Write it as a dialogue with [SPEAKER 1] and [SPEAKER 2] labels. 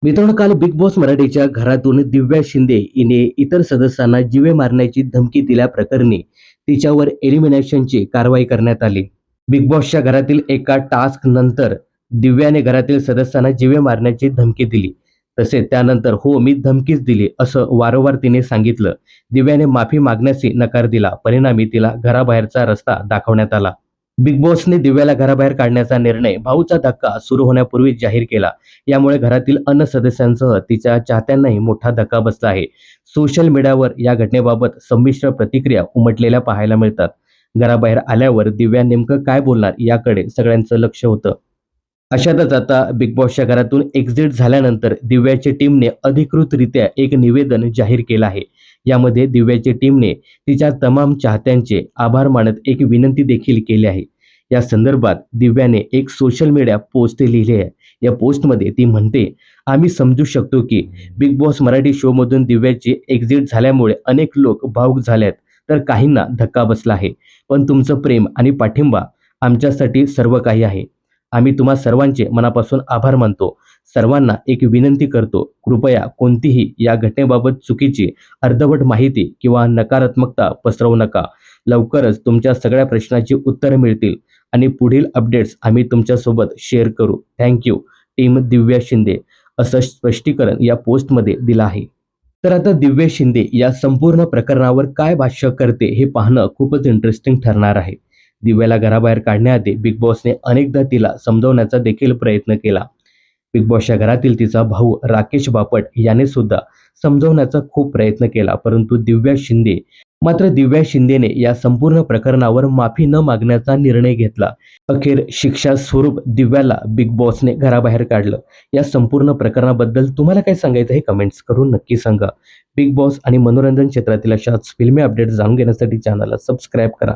[SPEAKER 1] मित्रांनो, काल big boss मराठीच्या घरातून दिव्या शिंदे हिने इतर सदस्यांना जीवे मारण्याची धमकी दिल्याप्रकरणी तिच्यावर एलिमिनेशनची कारवाई करण्यात आली. बिग बॉसच्या घरातील एका टास्क नंतर दिव्याने घरातील सदस्यांना जीवे मारण्याची धमकी दिली. तसेच त्यानंतर हो मी धमकीच दिली असं वारंवार तिने सांगितलं. दिव्याने माफी मागण्यासही नकार दिला. परिणामी तिला घराबाहेरचा रस्ता दाखवण्यात आला. बिग बॉसने दिव्याला घराबाहेर काढण्याचा निर्णय भाऊचा धक्का सुरू होण्यापूर्वीच जाहीर केला. यामुळे घरातील अन्य सदस्यांसह तिच्या चाहत्यांनाही मोठा धक्का बसला आहे. सोशल मीडियावर या घटनेबाबत संमिश्र प्रतिक्रिया उमटलेल्या पाहायला मिळतात. घराबाहेर आल्यावर दिव्या नेमकं काय बोलणार याकडे सगळ्यांचं लक्ष होतं. अशातच आता बिग बॉसच्या घरातून एक्झिट झाल्यानंतर दिव्याच्या टीमने अधिकृतरित्या एक निवेदन जाहीर केलं आहे. यामध्ये दिव्याच्या टीमने तिच्या तमाम चाहत्यांचे आभार मानत एक विनंती देखील केली आहे. या संदर्भात दिव्याने एक सोशल मीडिया पोस्ट लिहिली आहे. या पोस्टमध्ये ती म्हणते, आम्ही समजू शकतो की बिग बॉस मराठी शोमधून दिव्याची एक्झिट झाल्यामुळे अनेक लोक भावुक झालेत, तर काहींना धक्का बसला आहे. पण तुमचं प्रेम आणि पाठिंबा आमच्यासाठी सर्व काही आहे. आम्ही तुम्हा सर्वांचे मनापासून आभार मानतो. सर्वांना एक विनंती करतो, कृपया कोणतीही या घटनेबाबत चुकीची अर्धवट माहिती किंवा नकारात्मकता पसरवू नका. लवकरच तुमच्या सगळ्या प्रश्नांची उत्तरं मिळतील आणि पुढील अपडेट्स आम्ही तुमच्यासोबत शेअर करू. थँक टीम दिव्या शिंदे, असं स्पष्टीकरण या पोस्टमध्ये दिलं आहे. तर आता दिव्या शिंदे या संपूर्ण प्रकरणावर काय भाष्य करते हे पाहणं खूपच इंटरेस्टिंग ठरणार आहे. दिव्याला घराबाहेर काढण्याआधी बिग बॉसने अनेकदा तिला समजवण्याचा देखील प्रयत्न केला. बिग बॉसच्या घरातील तिचा भाऊ राकेश बापट याने सुद्धा समजवण्याचा खूप प्रयत्न केला, परंतु दिव्या शिंदेने या संपूर्ण प्रकरणावर माफी न मागण्याचा निर्णय घेतला. अखेर शिक्षा स्वरूप दिव्याला बिग बॉसने घराबाहेर काढलं. या संपूर्ण प्रकरणाबद्दल तुम्हाला काय सांगायचं हे कमेंट्स करून नक्की सांगा. बिग बॉस आणि मनोरंजन क्षेत्रातील अशाच फिल्मी अपडेट्स जाणून घेण्यासाठी चॅनलला सबस्क्राईब करा.